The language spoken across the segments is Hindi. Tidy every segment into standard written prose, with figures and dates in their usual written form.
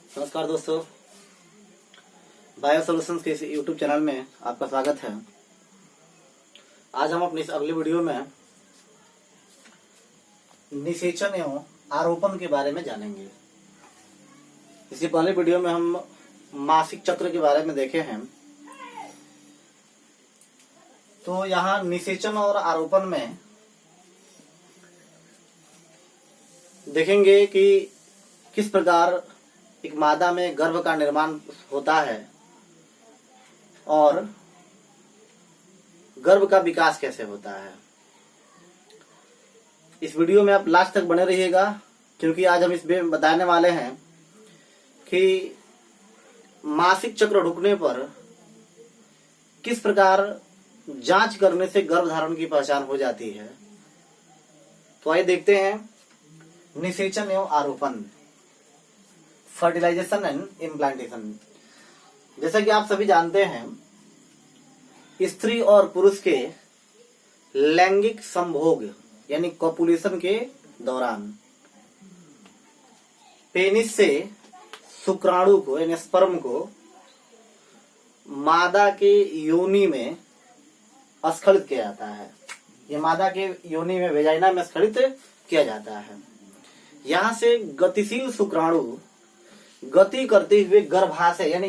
नमस्कार दोस्तों, बायो सॉल्यूशंस के इस यूट्यूब चैनल में आपका स्वागत है। आज हम अपनी इस अगली वीडियो में निषेचन एवं आरोपण के बारे में जानेंगे। इससे पहले वीडियो में हम मासिक चक्र के बारे में देखे हैं। तो यहाँ निषेचन और आरोपण में देखेंगे कि किस प्रकार एक मादा में गर्भ का निर्माण होता है और गर्भ का विकास कैसे होता है। इस वीडियो में आप लास्ट तक बने रहिएगा, क्योंकि आज हम इसमें बताने वाले हैं कि मासिक चक्र रुकने पर किस प्रकार जांच करने से गर्भधारण की पहचान हो जाती है। तो आइए देखते हैं निषेचन एवं आरोपण, फर्टिलाइजेशन एंड इम्प्लांटेशन। जैसा कि आप सभी जानते हैं, स्त्री और पुरुष के लैंगिक संभोग यानी कॉपुलेशन के दौरान पेनिस से शुक्राणु को यानी स्पर्म को मादा के योनि में स्खलित किया जाता है। यह मादा के योनि में वेजाइना में स्खलित किया जाता है। यहां से गतिशील शुक्राणु गति करते हुए गर्भाशय यानी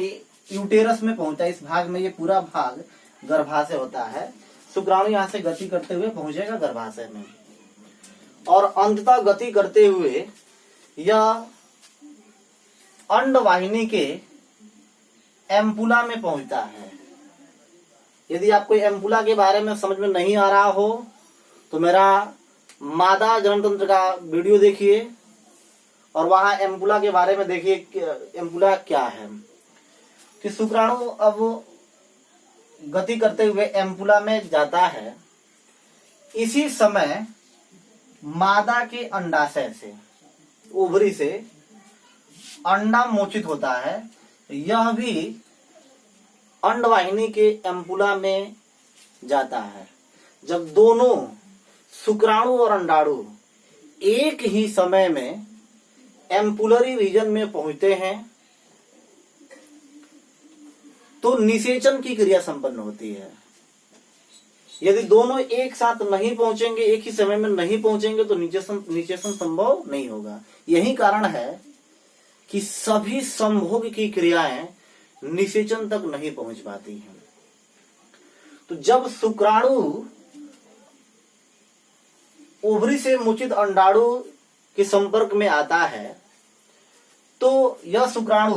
यूटेरस में पहुंचा। इस भाग में ये पूरा भाग गर्भाशय होता है। शुक्राणु यहाँ से गति करते हुए पहुंचेगा गर्भाशय में और अंततः गति करते हुए यह अंडवाहिनी के एम्पुला में पहुंचता है। यदि आपको एम्पुला के बारे में समझ में नहीं आ रहा हो तो मेरा मादा जनन तंत्र का वीडियो देखिए और वहां एम्पुला के बारे में देखिए एम्पुला क्या है। कि शुक्राणु अब गति करते हुए एम्पुला में जाता है। इसी समय मादा के अंडाशय से ओवरी से अंडा मोचित होता है। यह भी अंडवाहिनी के एम्पुला में जाता है। जब दोनों शुक्राणु और अंडाणु एक ही समय में एम्पुलरी रीजन में पहुंचते हैं तो निषेचन की क्रिया संपन्न होती है। यदि दोनों एक साथ नहीं पहुंचेंगे, एक ही समय में नहीं पहुंचेंगे तो निषेचन संभव नहीं होगा। यही कारण है कि सभी संभोग की क्रियाएं निषेचन तक नहीं पहुंच पाती हैं। तो जब शुक्राणु ओवरी से मोचित अंडाणु के संपर्क में आता है तो यह शुक्राणु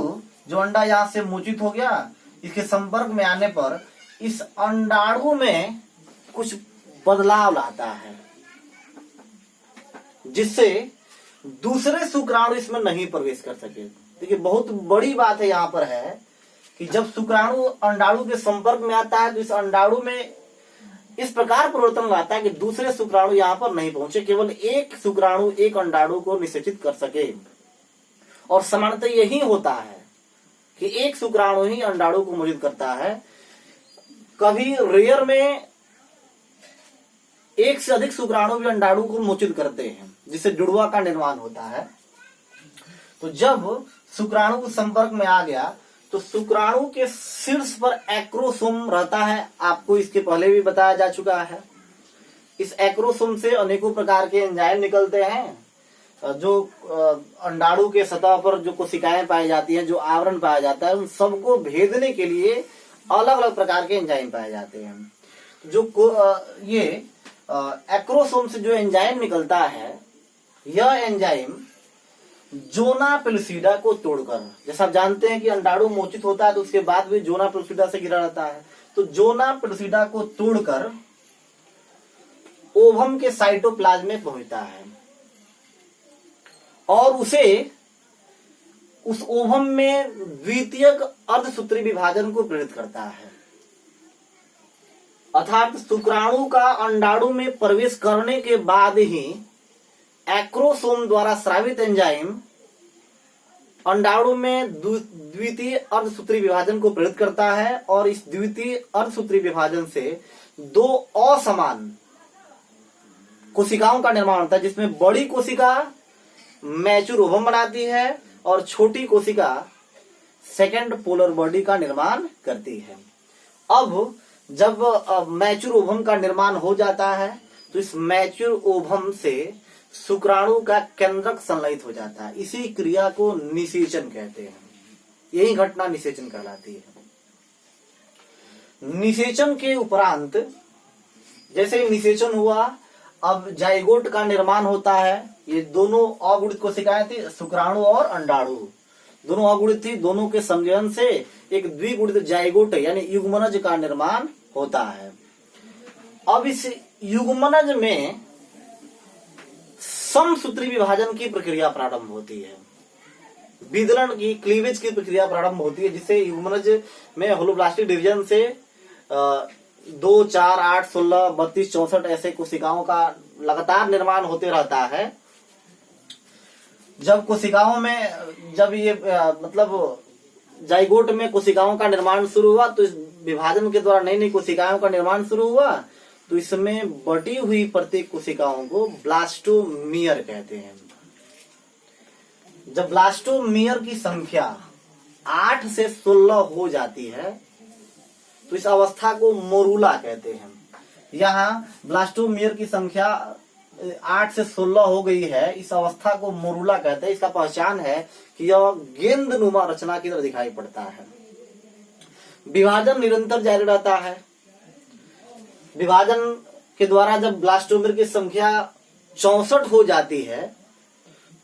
जो अंडा यहां से मोचित हो गया, इसके संपर्क में आने पर इस अंडाणु में कुछ बदलाव लाता है जिससे दूसरे शुक्राणु इसमें नहीं प्रवेश कर सके। देखिए, बहुत बड़ी बात है यहाँ पर है कि जब शुक्राणु अंडाणु के संपर्क में आता है तो इस अंडाणु में इस प्रकार परिवर्तन लाता है कि दूसरे शुक्राणु यहाँ पर नहीं पहुंचे, केवल एक शुक्राणु एक अंडाणु को निषेचित कर सके। और सामान्यतः यही होता है कि एक शुक्राणु ही अंडाणु को मोचित करता है। कभी रेयर में एक से अधिक शुक्राणु भी अंडाणु को मोचित करते हैं, जिससे जुड़वा का निर्माण होता है। तो जब शुक्राणु संपर्क में आ गया तो शुक्राणु के शीर्ष पर एक्रोसोम रहता है। आपको इसके पहले भी बताया जा चुका है। इस एक्रोसोम से अनेकों प्रकार के एंजाइम निकलते हैं। जो अंडाणु के सतह पर जो कोशिकाएं पाई जाती हैं, जो आवरण पाया जाता है, उन सबको भेदने के लिए अलग अलग प्रकार के एंजाइम पाए जाते हैं। ये एक्रोसोम से जो एंजाइम निकलता है, यह एंजाइम जोना पेलुसिडा को तोड़कर, जैसा आप जानते हैं कि अंडाणु मोचित होता है तो उसके बाद भी जोना पेलुसिडा से घिरा रहता है, तो जोना पेलुसिडा को तोड़कर ओवम के साइटोप्लाज्म में पहुंचता है और उस ओवम में द्वितीयक अर्धसूत्री विभाजन को प्रेरित करता है। अर्थात शुक्राणु का अंडाणु में प्रवेश करने के बाद ही एक्रोसोम द्वारा स्रावित एंजाइम अंडाणु में द्वितीय अर्धसूत्री विभाजन को प्रेरित करता है और इस द्वितीय अर्धसूत्री विभाजन से दो असमान कोशिकाओं का निर्माण होता है, जिसमें बड़ी कोशिका मैच्योर ओवम बनाती है और छोटी कोशिका सेकेंड पोलर बॉडी का निर्माण करती है। अब जब मैच्योर ओवम का निर्माण हो जाता है तो इस मैच्योर ओवम से शुक्राणु का केंद्रक संलयित हो जाता है। इसी क्रिया को निषेचन कहते हैं। यही घटना निषेचन कहलाती है। निषेचन के उपरांत जैसे ही निषेचन हुआ, अब जाइगोट का निर्माण होता है। ये दोनों अगुणित कोशिकाएं थी, शुक्राणु और अंडाणु दोनों अगुणित थी। दोनों के संलयन से एक द्विगुणित जाइगोट यानी युग्मनज का निर्माण होता है। अब इस युग्मनज में समसूत्री विभाजन की प्रक्रिया प्रारंभ होती है। विदलन की क्लीवेज की प्रक्रिया प्रारंभ होती है, जिससे युग्मनज में होलोब्लास्टिक डिवीजन से 2, 4, 8, 16, 32, 64 ऐसे कोशिकाओं का लगातार निर्माण होते रहता है। जब कोशिकाओं में जब ये मतलब जाइगोट में कोशिकाओं का निर्माण शुरू हुआ तो इस विभाजन के द्वारा नई नई कोशिकाओं का निर्माण शुरू हुआ, तो इसमें बटी हुई प्रत्येक कोशिकाओं को ब्लास्टोमियर कहते हैं। जब ब्लास्टोमियर की संख्या 8 से 16 हो जाती है तो इस अवस्था को मोरूला कहते हैं। यहाँ ब्लास्टोमियर की संख्या 8 से 16 हो गई है, इस अवस्था को मोरूला कहते हैं। इसका पहचान है कि यह गेंदनुमा रचना की तरह दिखाई पड़ता है। विभाजन निरंतर जारी रहता है। विभाजन के द्वारा जब ब्लास्टोमियर की संख्या 64 हो जाती है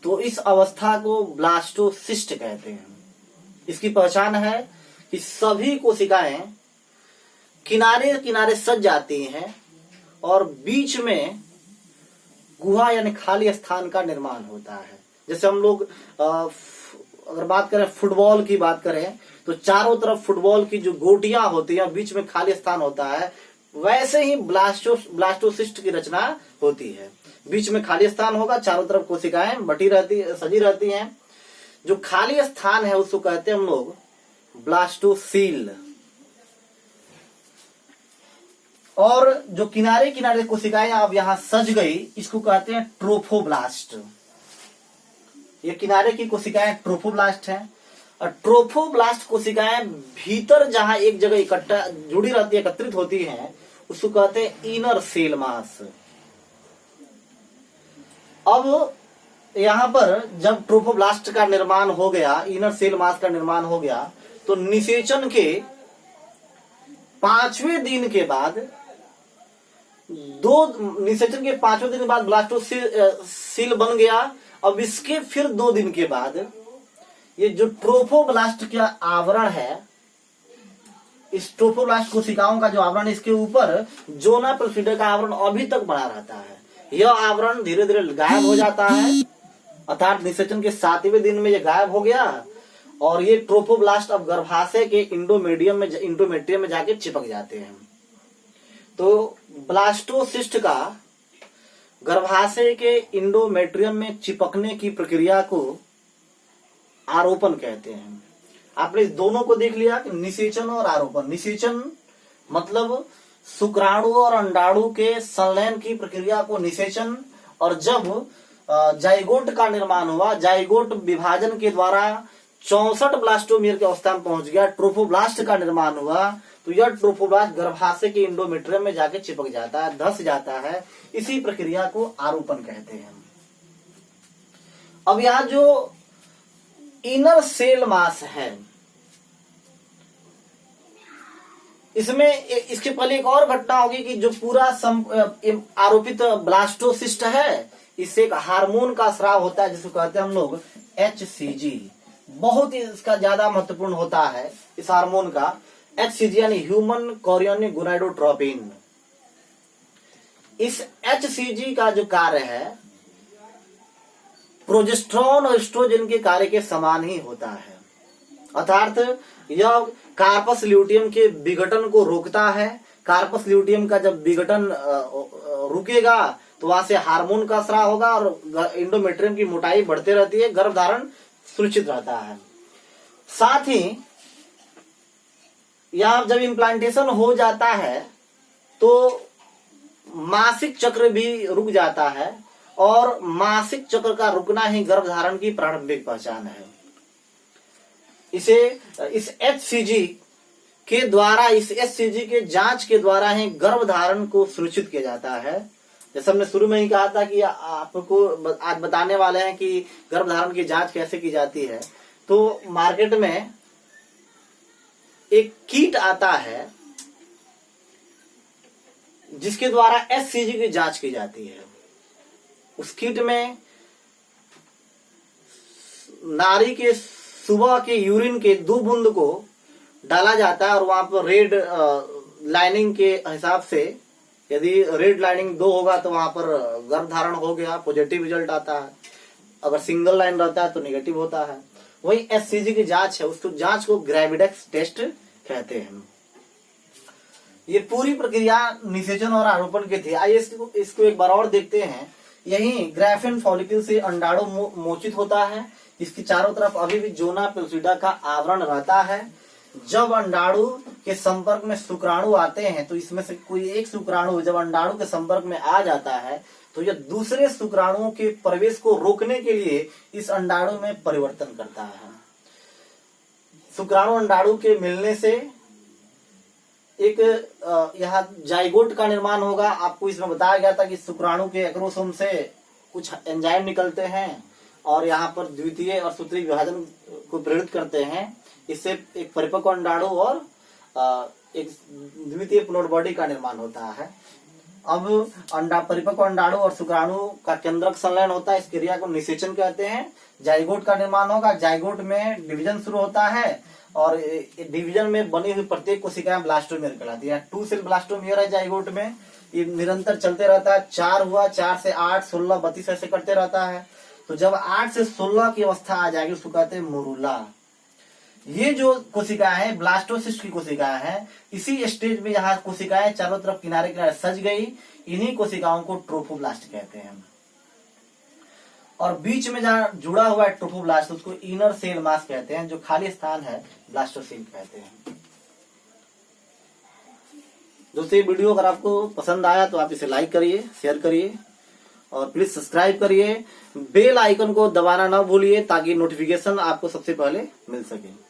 तो इस अवस्था को ब्लास्टोसिस्ट कहते हैं। इसकी पहचान है कि सभी कोशिकाएं किनारे किनारे सज जाती हैं और बीच में गुहा यानी खाली स्थान का निर्माण होता है। जैसे हम लोग अगर बात करें फुटबॉल की बात करें तो चारों तरफ फुटबॉल की जो गोटियां होती हैं बीच में खाली स्थान होता है, वैसे ही ब्लास्टोसिस्ट की रचना होती है। बीच में खाली स्थान होगा, चारों तरफ कोशिकाएं सजी रहती हैं। जो खाली स्थान है उसको कहते हैं हम लोग ब्लास्टोसील। और जो किनारे किनारे कोशिकाएं अब यहां सज गई, इसको कहते हैं ट्रोफोब्लास्ट। ये किनारे की कोशिकाएं ट्रोफोब्लास्ट हैं। और ट्रोफोब्लास्ट कोशिकाएं भीतर जहां एक जगह इकट्ठा जुड़ी रहती है, एकत्रित होती हैं, उसको कहते हैं इनर सेल मास। अब यहां पर जब ट्रोफोब्लास्ट का निर्माण हो गया, इनर सेल मास का निर्माण हो गया, तो निषेचन के 5वें दिन के बाद निषेचन के 5वें दिन के बाद ब्लास्टोसील बन गया। अब इसके फिर 2 दिन के बाद ये जो ट्रोफोब्लास्ट का आवरण है, इस ट्रोफोब्लास्ट कोशिकाओं का जो आवरण, इसके ऊपर जोना प्रोफिडा का आवरण अभी तक बना रहता है। यह आवरण धीरे धीरे गायब हो जाता है, अर्थात निषेचन के 7वें दिन में यह गायब हो गया और ये ट्रोफोब्लास्ट अब गर्भाशय के इंडोमेट्रियम में जाके चिपक जाते हैं। तो ब्लास्टोसिस्ट का गर्भाशय के इंडोमेट्रियम में चिपकने की प्रक्रिया को आरोपण कहते हैं। आपने इस दोनों को देख लिया कि निषेचन और आरोपण। निषेचन मतलब शुक्राणु और अंडाणु के संलयन की प्रक्रिया को निषेचन, और जब जाइगोट का निर्माण हुआ, जाइगोट विभाजन के द्वारा 64 ब्लास्टोमियर के अवस्था में पहुंच गया, ट्रोफोब्लास्ट का निर्माण हुआ, तो यह ट्रोफोब्लास्ट गर्भाशय के इंडोमेट्रियम में जाके चिपक जाता है, धस जाता है। इसी प्रक्रिया को आरोपण कहते हैं। अब यहां जो इनर सेल मास है, इसमें इसके पहले एक और घटना होगी कि जो पूरा आरोपित ब्लास्टोसिस्ट है, इससे एक हार्मोन का स्राव होता है जिसको कहते हैं हम लोग HCG। बहुत ही इसका ज्यादा महत्वपूर्ण होता है इस हार्मोन का, HCG यानी ह्यूमन कोरियोनिक गोनाडोट्रोपिन। इस HCG का जो कार्य है प्रोजेस्टेरोन और एस्ट्रोजन के कार्य के समान ही होता है, अर्थात यह कार्पस ल्यूटियम के विघटन को रोकता है। कार्पस ल्यूटियम का जब विघटन रुकेगा तो वहां से हार्मोन का स्राव होगा और इंडोमेट्रियम की मोटाई बढ़ते रहती है, गर्भधारण सुनिश्चित रहता है। साथ ही यहां जब इम्प्लांटेशन हो जाता है तो मासिक चक्र भी रुक जाता है, और मासिक चक्र का रुकना ही गर्भधारण की प्रारंभिक पहचान है। इस HCG के द्वारा, इस HCG के जांच के द्वारा ही गर्भधारण को सुनिश्चित किया जाता है। जैसे हमने शुरू में ही कहा था कि आपको आज बताने वाले हैं कि गर्भधारण की जांच कैसे की जाती है। तो मार्केट में एक किट आता है जिसके द्वारा HCG की जांच की जाती है। उस किट में नारी के सुबह के यूरिन के 2 बूंद को डाला जाता है और वहां पर रेड लाइनिंग के हिसाब से, यदि रेड लाइनिंग 2 होगा तो वहां पर गर्भधारण हो गया, पॉजिटिव रिजल्ट आता है। अगर सिंगल लाइन रहता है तो नेगेटिव होता है। वही HCG की जांच है, उसको जांच को ग्रेविडेक्स टेस्ट कहते हैं। ये पूरी प्रक्रिया निषेचन और आरोपण की थी। आइए इसको एक बार और देखते हैं। यही ग्राफिन फॉलिकल से अंडाणु मोचित होता है। इसकी चारों तरफ अभी भी जोना पेल्सिडा का आवरण रहता है। जब अंडाणु के संपर्क में शुक्राणु आते हैं तो इसमें से कोई एक शुक्राणु जब अंडाणु के संपर्क में आ जाता है तो यह दूसरे शुक्राणुओं के प्रवेश को रोकने के लिए इस अंडाणु में परिवर्तन करता है। शुक्राणु अंडाणु के मिलने से एक यहाँ जाइगोट का निर्माण होगा। आपको इसमें बताया गया था कि शुक्राणु के एक्रोसोम से कुछ एंजाइम निकलते हैं और यहाँ पर द्वितीय और सूत्री विभाजन को प्रेरित करते हैं। इससे एक परिपक्व अंडाणु और एक द्वितीय प्लोड बॉडी का निर्माण होता है। अब परिपक्व अंडाणु और शुक्राणु का केंद्रक संलयन होता है। इस क्रिया को निषेचन कहते हैं। जाइगोट का निर्माण होगा। जाइगोट में डिवीजन शुरू होता है और डिवीजन में बनी हुई प्रत्येक कोशिकाएं ब्लास्टोमियर कहलाती है। 2 सेल ब्लास्टोमियर है जाइगोट में। ये निरंतर चलते रहता है। 4 हुआ, 4 से 8, 16, 32 ऐसे करते रहता है। तो जब 8 से 16 की अवस्था आ जाएगी उसको कहते हैं मोरूला। ये जो कोशिकाएं हैं ब्लास्टोसिस्ट की कोशिकाएं हैं। इसी स्टेज में यहाँ कोशिकाएं चारों तरफ किनारे किनारे सज गई, इन्हीं कोशिकाओं को ट्रोफोब्लास्ट कहते हैं। और बीच में जहाँ जुड़ा हुआ है ट्रोफोब्लास्ट उसको इनर सेल मास कहते हैं। जो खाली स्थान है ब्लास्टोसील कहते हैं। दोस्तों ये वीडियो अगर आपको पसंद आया तो आप इसे लाइक करिए, शेयर करिए और प्लीज सब्सक्राइब करिए। बेल आइकन को दबाना ना भूलिए ताकि नोटिफिकेशन आपको सबसे पहले मिल सके।